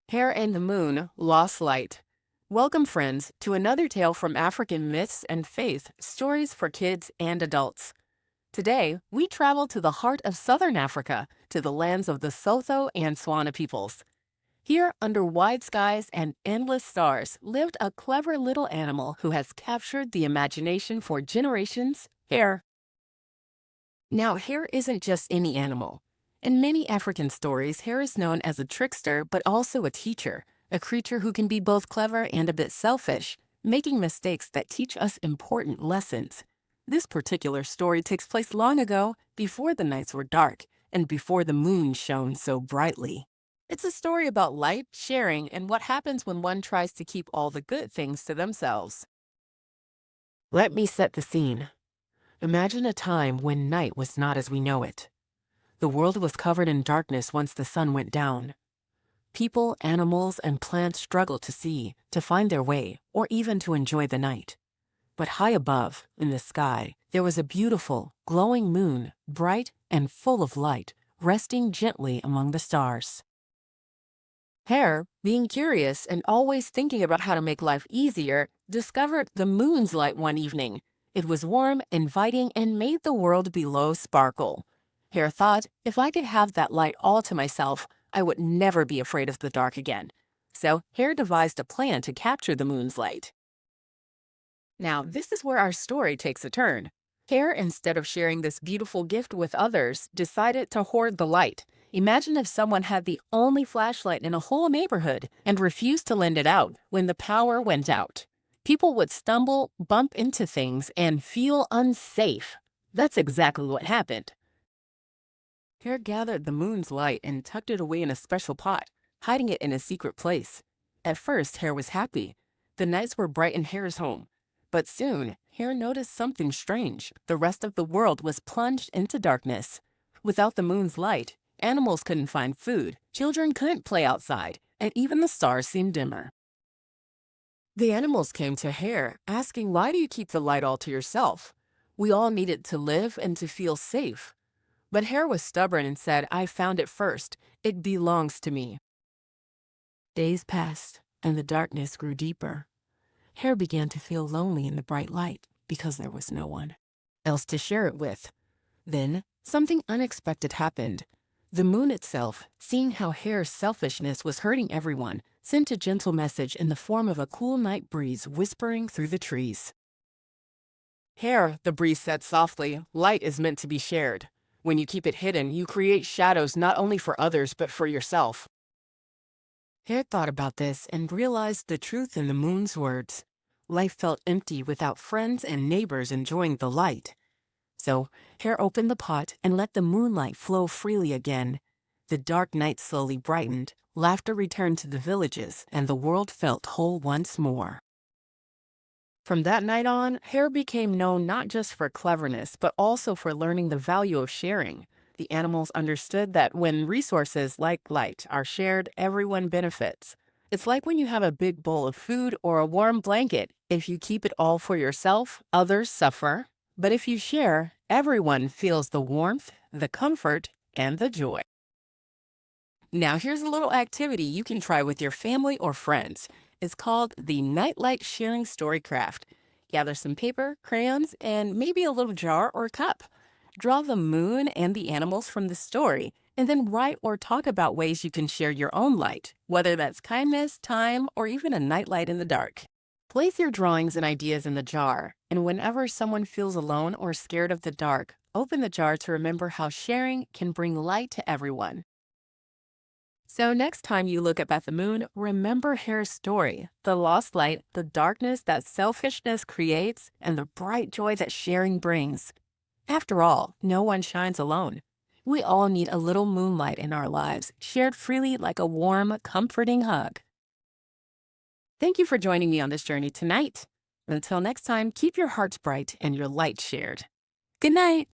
Hare and the Moon, Lost Light. Welcome, friends, to another tale from African myths and faith, stories for kids and adults. Today, we travel to the heart of southern Africa, to the lands of the Sotho and Swana peoples. Here, under wide skies and endless stars, lived a clever little animal who has captured the imagination for generations, Hare. Now, Hare isn't just any animal. In many African stories, Hare is known as a trickster but also a teacher, a creature who can be both clever and a bit selfish, making mistakes that teach us important lessons. This particular story takes place long ago, before the nights were dark and before the moon shone so brightly. It's a story about light, sharing, and what happens when one tries to keep all the good things to themselves. Let me set the scene. Imagine a time when night was not as we know it. The world was covered in darkness once the sun went down. People, animals, and plants struggled to see, to find their way, or even to enjoy the night. But high above, in the sky, there was a beautiful, glowing moon, bright and full of light, resting gently among the stars. Hare, being curious and always thinking about how to make life easier, discovered the moon's light one evening. It was warm, inviting, and made the world below sparkle. Hare thought, if I could have that light all to myself, I would never be afraid of the dark again. So Hare devised a plan to capture the moon's light. Now, this is where our story takes a turn. Hare, instead of sharing this beautiful gift with others, decided to hoard the light. Imagine if someone had the only flashlight in a whole neighborhood and refused to lend it out when the power went out. People would stumble, bump into things, and feel unsafe. That's exactly what happened. Hare gathered the moon's light and tucked it away in a special pot, hiding it in a secret place. At first, Hare was happy. The nights were bright in Hare's home. But soon, Hare noticed something strange. The rest of the world was plunged into darkness. Without the moon's light, animals couldn't find food, children couldn't play outside, and even the stars seemed dimmer. The animals came to Hare, asking, "Why do you keep the light all to yourself? We all need it to live and to feel safe." But Hare was stubborn and said, "I found it first. It belongs to me." Days passed, and the darkness grew deeper. Hare began to feel lonely in the bright light because there was no one else to share it with. Then, something unexpected happened. The moon itself, seeing how Hare's selfishness was hurting everyone, sent a gentle message in the form of a cool night breeze whispering through the trees. "Hare," the breeze said softly, "light is meant to be shared. When you keep it hidden, you create shadows not only for others but for yourself." Hare thought about this and realized the truth in the moon's words. Life felt empty without friends and neighbors enjoying the light. So Hare opened the pot and let the moonlight flow freely again. The dark night slowly brightened, laughter returned to the villages, and the world felt whole once more. From that night on, Hare became known not just for cleverness, but also for learning the value of sharing. The animals understood that when resources like light are shared, everyone benefits. It's like when you have a big bowl of food or a warm blanket. If you keep it all for yourself, others suffer. But if you share, everyone feels the warmth, the comfort, and the joy. Now here's a little activity you can try with your family or friends. It's called the Nightlight Sharing Story Craft. Gather some paper, crayons, and maybe a little jar or cup. Draw the moon and the animals from the story, and then write or talk about ways you can share your own light, whether that's kindness, time, or even a nightlight in the dark. Place your drawings and ideas in the jar, and whenever someone feels alone or scared of the dark, open the jar to remember how sharing can bring light to everyone. So next time you look up at the moon, remember Hare's story, the lost light, the darkness that selfishness creates, and the bright joy that sharing brings. After all, no one shines alone. We all need a little moonlight in our lives, shared freely like a warm, comforting hug. Thank you for joining me on this journey tonight. Until next time, keep your hearts bright and your light shared. Good night.